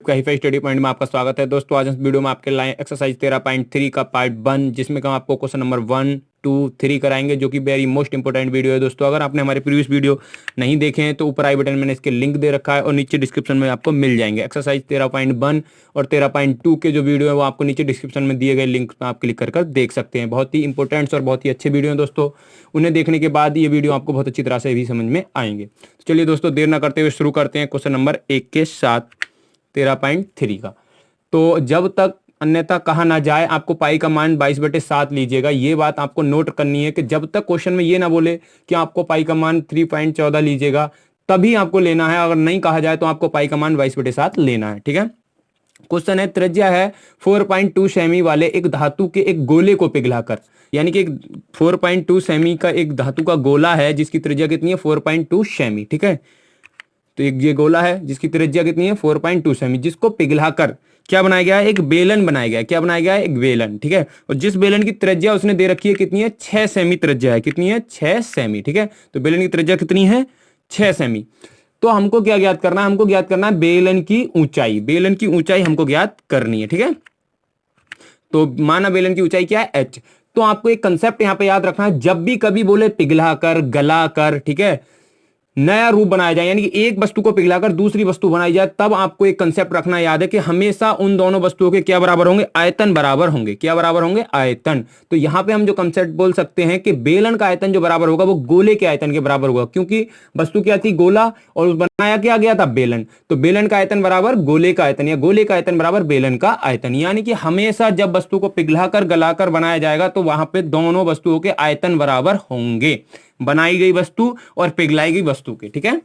Hi-fi study point में आपका स्वागत है दोस्तों। आज इस वीडियो में आपके लाए एक्सरसाइज 13.3 का पार्ट 1, जिसमें हम आपको क्वेश्चन नंबर 1, 2, 3 कराएंगे, जो कि वेरी मोस्ट इंपोर्टेंट वीडियो है दोस्तों। अगर आपने हमारे प्रीवियस वीडियो नहीं देखे हैं तो ऊपर आई बटन में मैंने इसके लिंक दे रखा है और नीचे डिस्क्रिप्शन में आपको मिल जाएंगे। एक्सरसाइज 13.1 और 13.2 के जो वीडियो है वो आपको नीचे डिस्क्रिप्शन में दिए गए लिंक पर आप क्लिक कर देख सकते हैं। बहुत ही इंपॉर्टेंट और बहुत ही अच्छे वीडियो हैं दोस्तों। उन्हें देखने के बाद ये वीडियो आपको बहुत अच्छी तरह से भी समझ में आएंगे। तो चलिए दोस्तों, देर ना करते हुए शुरू करते हैं क्वेश्चन नंबर 1 के साथ 13.3 का। तो जब तक अन्यथा कहा ना जाए आपको पाई का मान 22/7 लीजिएगा। ये बात आपको नोट करनी है कि जब तक क्वेश्चन में ये ना बोले कि आपको पाई का मान 3.14 लीजिएगा तभी आपको लेना है। अगर नहीं कहा जाए तो आपको पाई का मान 22/7 लेना है। ठीक है। क्वेश्चन है, त्रिज्या है 4.2 सेमी वाले एक धातु के एक गोले को पिघलाकर, यानी कि 4.2 सेमी का एक धातु का गोला है जिसकी त्रिज्या कितनी है 4.2 सेमी। ठीक है। तो एक ये गोला है जिसकी त्रिज्या कितनी है 4.2 सेमी, जिसको पिघलाकर क्या बनाया गया है, एक बेलन बनाया गया है। क्या बनाया गया है, एक बेलन। ठीक है। और जिस बेलन की त्रिज्या उसने दे रखी है कितनी है, 6 सेमी त्रिज्या है। कितनी है, 6 सेमी। ठीक है। तो बेलन की त्रिज्या कितनी है, 6 सेमी। तो हमको क्या ज्ञात करना है, हमको ज्ञात करना है बेलन की ऊंचाई। बेलन की ऊंचाई हमको ज्ञात करनी है। ठीक है। तो माना बेलन की ऊंचाई क्या है, एच। तो आपको एक कंसेप्ट यहां पे याद रखना है, जब भी कभी बोले पिघलाकर, गलाकर, ठीक है, नया रूप बनाया जाए, यानी कि एक वस्तु को पिघलाकर दूसरी वस्तु बनाई जाए, तब आपको एक कंसेप्ट रखना याद है कि हमेशा उन दोनों वस्तुओं के क्या बराबर होंगे, आयतन बराबर होंगे। क्या बराबर होंगे, आयतन। तो यहां पे हम जो कंसेप्ट बोल सकते हैं कि बेलन का आयतन जो बराबर होगा वो गोले के आयतन के बराबर होगा, क्योंकि वस्तु क्या थी, गोला, और बनाया क्या गया था, बेलन। तो बेलन का आयतन बराबर गोले का आयतन, या गोले का आयतन बराबर बेलन का आयतन। यानी कि हमेशा जब वस्तु को पिघलाकर गलाकर बनाया जाएगा तो वहां पे दोनों वस्तुओं के आयतन बराबर होंगे, बनाई गई वस्तु और पिघलाई गई वस्तु के। ठीक है।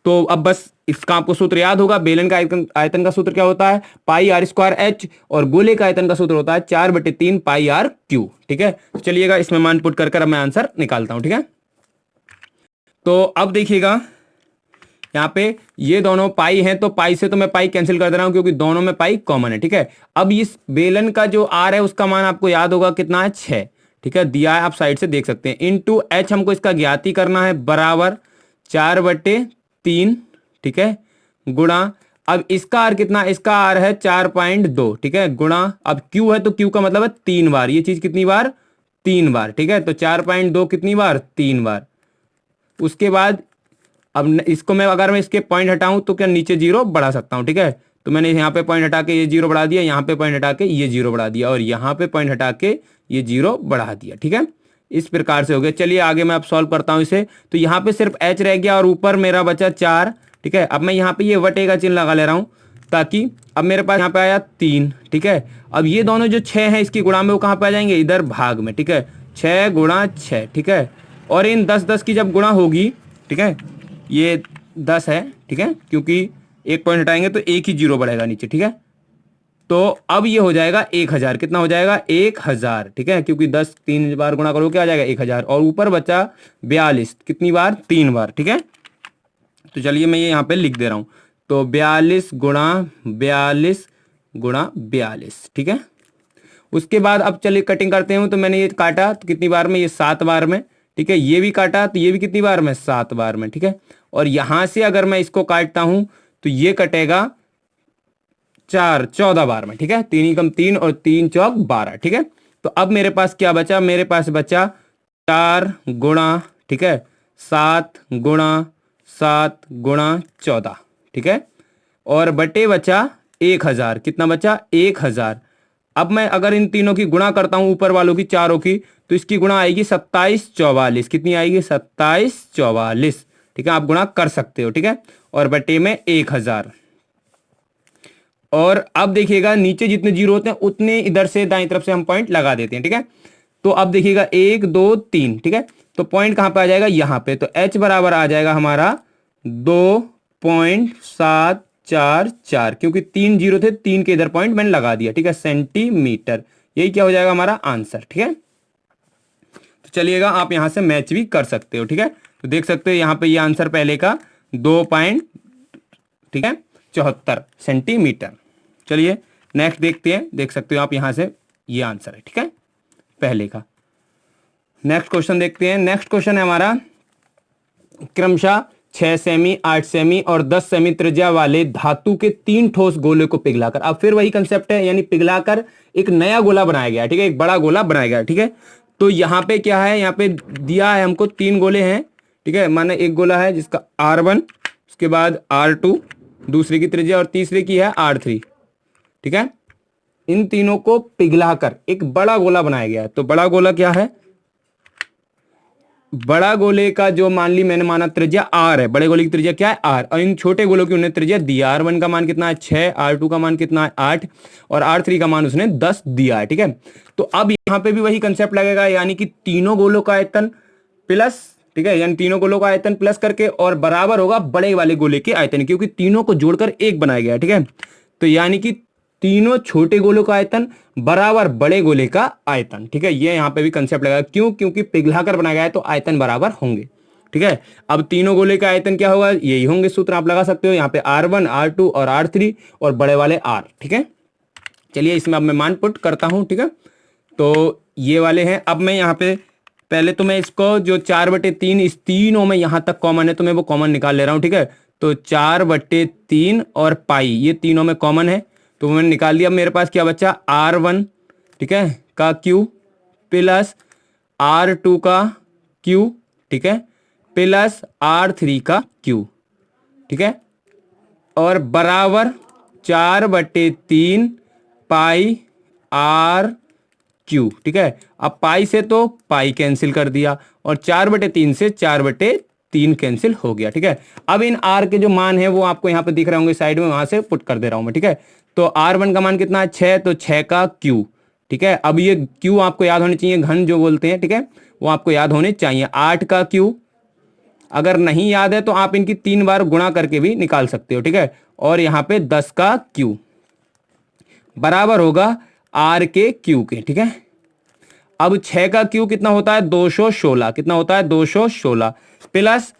तो अब बस इसका आपको सूत्र याद होगा। बेलन का आयतन का सूत्र क्या होता है, पाई आर स्क्वायर एच, और गोले का आयतन का सूत्र होता है 4/3 पाई आर क्यू। ठीक है। तो चलिएगा इसमें मान पुट कर अब मैं आंसर निकालता हूं। ठीक है। तो अब देखिएगा यहाँ पे ये दोनों पाई हैं, तो पाई से तो मैं पाई कैंसिल कर दे रहा हूं क्योंकि दोनों में पाई कॉमन है। ठीक है। अब इस बेलन का जो आर है उसका मान आपको याद होगा कितना है, 6। ठीक है। दिया है, आप साइड से देख सकते हैं। इनटू एच हमको इसका ज्ञात ही करना है, बराबर 4/3। ठीक है। गुणा, अब इसका आर कितना, इसका आर है 4.2। ठीक है। गुणा, अब क्यू है तो क्यू का मतलब है 3 बार। ये चीज कितनी बार, 3 बार। ठीक है। तो 4.2 कितनी बार, 3 बार। उसके बाद अब इसको मैं अगर मैं इसके पॉइंट हटाऊं तो क्या नीचे 0 बढ़ा सकता हूं। ठीक है। तो मैंने यहाँ पे पॉइंट हटा के ये 0 बढ़ा दिया, यहाँ पे पॉइंट हटा के ये 0 बढ़ा दिया, और यहाँ पे पॉइंट हटा के ये 0 बढ़ा दिया। ठीक है। इस प्रकार से हो गया। चलिए आगे मैं अब सॉल्व करता हूं इसे। तो यहाँ पे सिर्फ h रह गया और ऊपर मेरा बचा 4। ठीक है। अब मैं यहाँ पे ये वटे का चिन्ह लगा ले रहा हूं, ताकि अब मेरे पास यहाँ पे आया 3। ठीक है। अब ये दोनों जो 6 है इसकी गुणा में वो कहाँ पे आ जाएंगे, इधर भाग में। ठीक है। 6 गुणा 6। ठीक है। और इन 10 की जब गुणा होगी, ठीक है, ये 10 है। ठीक है। क्योंकि एक पॉइंट हटाएंगे तो एक ही 0 बढ़ेगा नीचे। ठीक है। तो अब ये हो जाएगा 1000। कितना हो जाएगा, 1000। ठीक है। क्योंकि 10 3 बार गुणा करो क्या आ जाएगा, 1000। और ऊपर बचा 42, कितनी बार, 3 बार। ठीक है। तो चलिए मैं ये यहाँ पे लिख दे रहा हूं। तो 42 गुणा 42 गुणा 42। ठीक है। उसके बाद अब चलिए कटिंग करते हैं। तो मैंने ये काटा तो कितनी बार में, ये 7 बार में। ठीक है। ये भी काटा तो ये भी कितनी बार में, 7 बार में। ठीक है। और यहां से अगर मैं इसको काटता हूं तो ये कटेगा 14 बार में। ठीक है। 3 कम 3 और 3 चौक 12। ठीक है। तो अब मेरे पास क्या बचा, मेरे पास बचा 4 गुणा, ठीक है, 7 गुणा 7 गुणा 14। ठीक है। और बटे बचा 1000। कितना बचा, 1000। अब मैं अगर इन तीनों की गुणा करता हूं, ऊपर वालों की चारों की, तो इसकी गुणा आएगी 2744। कितनी आएगी, 2744। ठीक है। आप गुणा कर सकते हो। ठीक है। और बटे में 1000। और अब देखिएगा नीचे जितने 0 होते हैं उतने इधर से दाईं तरफ से हम पॉइंट लगा देते हैं। ठीक है। तो अब देखिएगा 1 2 3। ठीक है। तो पॉइंट कहां पे आ जाएगा, यहां पे। तो h बराबर आ जाएगा हमारा 2.744, क्योंकि 3 0 थे, 3 के इधर पॉइंट मैंने लगा दिया। ठीक है। सेंटीमीटर। यही क्या हो जाएगा हमारा आंसर। ठीक है। तो चलिएगा आप यहां से मैच भी कर सकते हो। ठीक है। तो देख सकते हो यहां पे ये आंसर पहले का 2 पॉइंट, ठीक है, 74 सेंटीमीटर। चलिए नेक्स्ट देखते हैं। देख सकते हो आप यहां से ये आंसर है। ठीक है, पहले का। नेक्स्ट क्वेश्चन देखते हैं। नेक्स्ट क्वेश्चन है हमारा क्रमशः 6 सेमी, 8 सेमी और 10 सेमी त्रिज्या वाले धातु के 3 ठोस गोले को पिघलाकर, अब फिर वही कंसेप्ट है, यानी पिघलाकर एक नया गोला बनाया गया, ठीक है, एक बड़ा गोला बनाया गया, ठीक है। तो यहाँ पे क्या है, यहाँ पे दिया है हमको 3 गोले हैं, ठीक है, माने एक गोला है जिसका R1, उसके बाद R2 दूसरे की त्रिज्या और तीसरे की है R3, ठीक है। इन तीनों को पिघलाकर एक बड़ा गोला बनाया गया है। तो बड़ा गोला क्या है, बड़ा गोले का जो मान ली मैंने माना त्रिज्या R है, बड़े गोले की त्रिज्या क्या है R, और इन छोटे गोलों की उन्हें त्रिज्या दिया, R1 का मान कितना है 6, R2 का मान कितना है 8 और R3 का मान उसने 10 दिया है, ठीक है। तो अब यहाँ पे भी वही कंसेप्ट लगेगा, यानी कि तीनों गोलों का आयतन प्लस, ठीक है, यानी तीनों गोलों का आयतन प्लस करके और बराबर होगा बड़े वाले गोले के आयतन, क्योंकि तीनों को जोड़कर एक बनाया गया है, ठीक है। तो यानी कि तीनों छोटे गोलों का आयतन बराबर बड़े गोले का आयतन, ठीक है। ये यहाँ पे भी कंसेप्ट लगा, क्यों, क्योंकि पिघलाकर बनाया गया है तो आयतन बराबर होंगे, ठीक है। अब तीनों गोले का आयतन क्या होगा, यही होंगे, सूत्र आप लगा सकते हो यहाँ पे R1, R2 और R3 और बड़े वाले R, ठीक है। चलिए इसमें अब मैं मान पुट करता हूं, ठीक है। तो ये वाले हैं, अब मैं यहाँ पे पहले तो मैं इसको जो 4/3 इस तीनों में यहां तक कॉमन है तो मैं वो कॉमन निकाल ले रहा हूं, ठीक है। तो 4/3 और पाई ये तीनों में कॉमन है, तो मैंने निकाल दिया। मेरे पास क्या बचा, R1, ठीक है, का क्यू प्लस R2 का क्यू, ठीक है, प्लस R3 का क्यू, ठीक है, और बराबर 4/3 पाई R क्यू, ठीक है। अब पाई से तो पाई कैंसिल कर दिया और 4/3 से 4/3 कैंसिल हो गया, ठीक है। अब इन R के जो मान है वो आपको यहाँ पे दिख रहे होंगे साइड में, वहां से पुट कर दे रहा हूं मैं, ठीक है। तो R1 का मान कितना है 6, तो 6 का क्यू, ठीक है। अब ये क्यू आपको याद होने चाहिए, घन जो बोलते हैं, ठीक है, वो आपको याद होने चाहिए। 8 का क्यू अगर नहीं याद है तो आप इनकी 3 बार गुणा करके भी निकाल सकते हो, ठीक है। और यहाँ पे 10 का क्यू बराबर होगा R के क्यू के, ठीक है। अब 6 का क्यू कितना होता है 216, कितना होता है 216, प्लस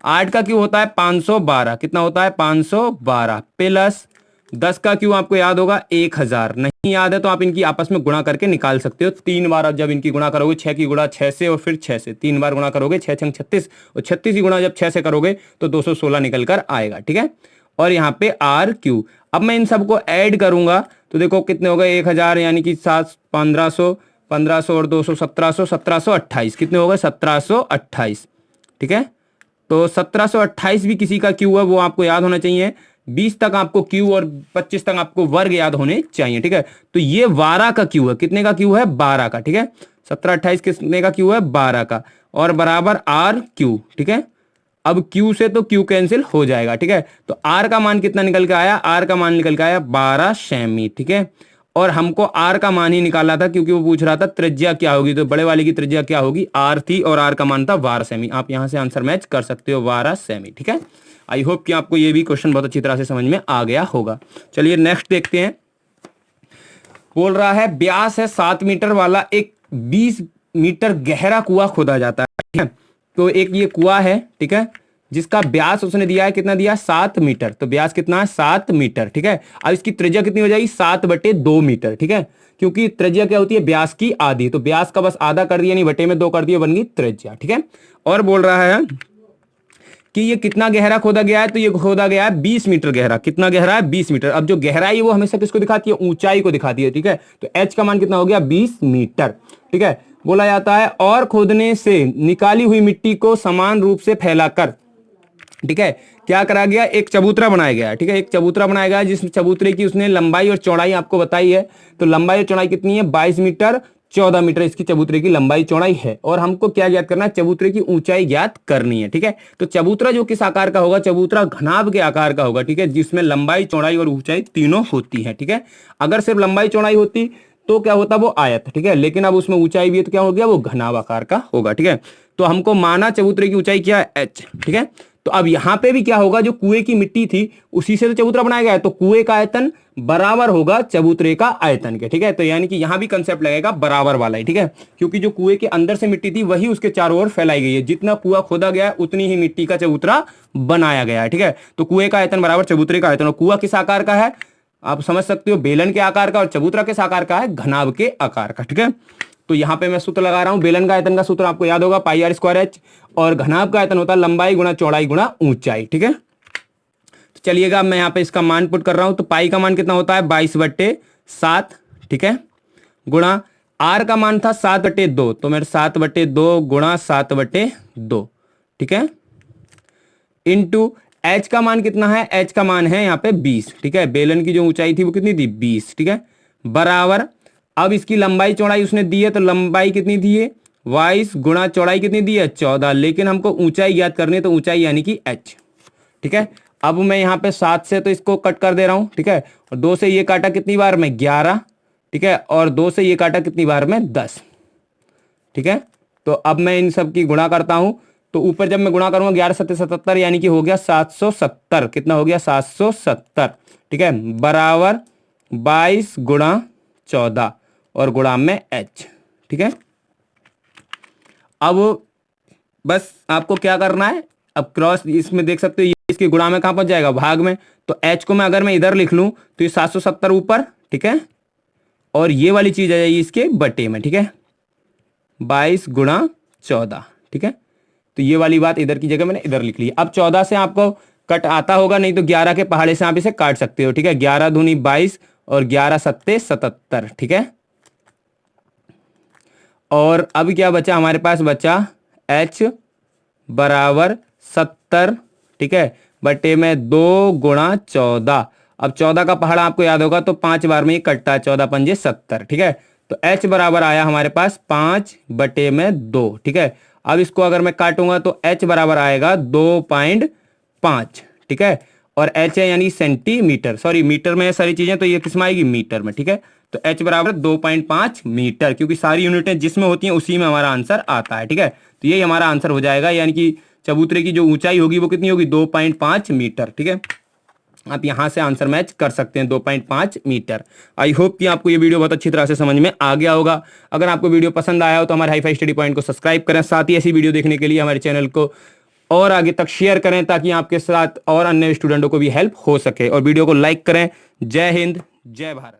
8 का क्यू होता है 512, कितना होता है 512, प्लस 10 का क्यू आपको याद होगा 1000, नहीं याद है तो आप इनकी आपस में गुणा करके निकाल सकते हो। 3 बार अब जब इनकी गुणा करोगे, 6 की गुणा 6 से और फिर 6 से 3 बार गुणा करोगे, 6 छंग 36 और 36 की गुणा जब 6 से करोगे तो 216 निकल कर आएगा, ठीक है। और यहाँ पे R क्यू, अब मैं इन सबको ऐड करूंगा तो देखो कितने हो गए 1000, यानी कि 7 1500 1500 और 200 1700 1728, कितने हो गए 1728, ठीक है। तो 1728 भी किसी का क्यू है, वो आपको याद होना चाहिए। 20 तक आपको क्यू और 25 तक आपको वर्ग याद होने चाहिए, ठीक है। तो ये 12 का क्यू है, कितने का क्यू है 12 का, ठीक है। 17 28 कितने का क्यू है 12 का, और बराबर R क्यू, ठीक है। अब Q से तो Q कैंसिल हो जाएगा, ठीक है। तो R का मान कितना निकल के आया, R का मान निकल के आया 12 सेमी, ठीक है। और हमको R का मान ही निकाला था क्योंकि वो पूछ रहा था त्रिज्या क्या होगी, तो बड़े वाले की त्रिज्या क्या होगी R थी और R का मान था 12 सेमी। आप यहां से आंसर मैच कर सकते हो 12 सेमी, ठीक है। आई होप कि आपको ये भी क्वेश्चन बहुत अच्छी तरह से समझ में आ गया होगा। चलिए नेक्स्ट देखते हैं। बोल रहा है व्यास है 7 मीटर वाला एक 20 मीटर गहरा कुआं खोदा जाता है, ठीक है। तो एक ये कुआं है, ठीक है, जिसका व्यास उसने दिया है, कितना दिया 7 मीटर, तो व्यास कितना है 7 मीटर, ठीक है। अब इसकी त्रिज्या कितनी हो जाएगी 7/2 मीटर, ठीक है, क्योंकि त्रिज्या क्या होती है व्यास की आधी, तो व्यास का बस आधा कर दिया, नहीं बटे में 2 कर दिया, बन गई त्रिज्या, ठीक है। और बोल रहा है कि ये कितना गहरा खोदा गया है, तो ये खोदा गया है 20 मीटर गहरा, कितना गहरा है 20 मीटर। अब जो गहराई है वो हमेशा किसको दिखाती है, ऊंचाई को दिखाती है, ठीक है। तो h का मान कितना हो गया 20 मीटर, ठीक है। बोला जाता है और खोदने से निकाली हुई मिट्टी को समान रूप से फैलाकर, ठीक है, क्या करा गया, एक चबूतरा बनाया गया, ठीक है, एक चबूतरा बनाया गया जिस चबूतरे की उसने लंबाई और चौड़ाई आपको बताई है। तो लंबाई और चौड़ाई कितनी है 22 मीटर 14 मीटर इसकी चबूतरे की लंबाई चौड़ाई है, और हमको क्या ज्ञात करना है, चबूतरे की ऊंचाई ज्ञात करनी है, ठीक है। तो चबूतरा जो किस आकार का होगा, चबूतरा घनाभ के आकार का होगा, ठीक है, जिसमें लंबाई चौड़ाई और ऊंचाई तीनों होती है, ठीक है। अगर सिर्फ लंबाई चौड़ाई होती तो क्या होता वो आयत, ठीक है, लेकिन अब उसमें ऊंचाई भी है तो क्या हो गया वो घनाभ आकार का होगा, ठीक है। तो हमको माना चबूतरे की ऊंचाई क्या है h, ठीक है। तो अब यहां पे भी क्या होगा, जो कुएं की मिट्टी थी उसी से तो चबूतरा बनाया गया है, तो कुएं का आयतन बराबर होगा चबूतरे का आयतन के, ठीक है। तो यानी कि यहां भी कंसेप्ट लगेगा बराबर वाला ही, ठीक है, क्योंकि जो कुएं के अंदर से मिट्टी थी वही उसके चारों ओर फैलाई गई है, जितना कुआं खोदा गया है उतनी ही मिट्टी का चबूतरा बनाया गया है, ठीक है। तो कुएं का आयतन बराबर चबूतरे का आयतन, और कुआं किस आकार का है आप समझ सकते हो, बेलन के आकार का, और चबूतरा किस आकार का है घनाभ के आकार का, ठीक है। तो यहाँ पे मैं सूत्र लगा रहा हूँ। बेलन का आयतन का सूत्र आपको याद होगा, पाई आर स्क्वायर एच, और घनाभ का आयतन होता है लंबाई गुणा चौड़ाई गुणा ऊंचाई। ठीक है, तो चलिएगा मैं यहाँ पे इसका मान पुट कर रहा हूं। तो पाई का मान कितना होता है 22/7, ठीक है, गुणा आर का मान था 7/2, तो मेरे 7/2 गुणा 7/2, ठीक है, इंटू एच का मान कितना है, एच का मान है यहाँ पे 20, ठीक है, बेलन की जो ऊंचाई थी वो कितनी थी 20, ठीक है, बराबर अब इसकी लंबाई चौड़ाई उसने दी है, तो लंबाई कितनी दी है 22 गुणा चौड़ाई कितनी दी है 14, लेकिन हमको ऊंचाई ज्ञात करनी है, तो ऊंचाई यानी कि एच। ठीक है, अब मैं यहाँ पे 7 से तो इसको कट कर दे रहा हूं, ठीक है, और 2 से ये काटा कितनी बार में 11, ठीक है, और 2 से ये काटा कितनी बार में 10, ठीक है। तो अब मैं इन सब की गुणा करता हूं, तो ऊपर जब मैं गुणा करूंगा 11 7 77, यानी कि हो गया 770, कितना हो गया 770, ठीक है, बराबर 22 गुणा 14 और गुणा में एच। ठीक है, अब बस आपको क्या करना है, अब क्रॉस इसमें देख सकते हो ये इसके गुणा में कहां पहुंच जाएगा भाग में, तो एच को मैं अगर मैं इधर लिख लूं तो ये 770 ऊपर, ठीक है, और ये वाली चीज आ जाएगी इसके बटे में, ठीक है, 22 गुणा 14, ठीक है, तो ये वाली बात इधर की जगह मैंने इधर लिख ली। अब 14 से आपको कट आता होगा, नहीं तो 11 के पहाड़े से आप इसे काट सकते हो, ठीक है, 11 दूनी 22 और 11 सत्ते 77, ठीक है, और अब क्या बचा हमारे पास, बचा h बराबर 70, ठीक है, बटे में 2 गुणा 14। अब 14 का पहाड़ा आपको याद होगा, तो 5 बार में ही कटता है, 14 पंजे 70, ठीक है, तो h बराबर आया हमारे पास 5 बटे में 2, ठीक है। अब इसको अगर मैं काटूंगा तो h बराबर आएगा 2.5, ठीक है, और h है यानी सेंटीमीटर, सॉरी मीटर में है सारी चीजें, तो ये किसमें आएगी मीटर में, ठीक है, तो h बराबर 2.5 मीटर, क्योंकि सारी यूनिटें जिसमें होती हैं उसी में हमारा आंसर आता है। ठीक है, तो यही हमारा आंसर हो जाएगा, यानी कि चबूतरे की जो ऊंचाई होगी वो कितनी होगी 2.5 मीटर। ठीक है, आप यहां से आंसर मैच कर सकते हैं 2.5 मीटर। आई होप कि आपको ये वीडियो बहुत अच्छी तरह से समझ में आ गया होगा। अगर आपको वीडियो पसंद आया हो तो हमारे हाई-फाई स्टडी पॉइंट को सब्सक्राइब करें, साथ ही ऐसी वीडियो देखने के लिए हमारे चैनल को और आगे तक शेयर करें, ताकि आपके साथ और अन्य स्टूडेंटों को भी हेल्प हो सके, और वीडियो को लाइक करें। जय हिंद, जय भारत।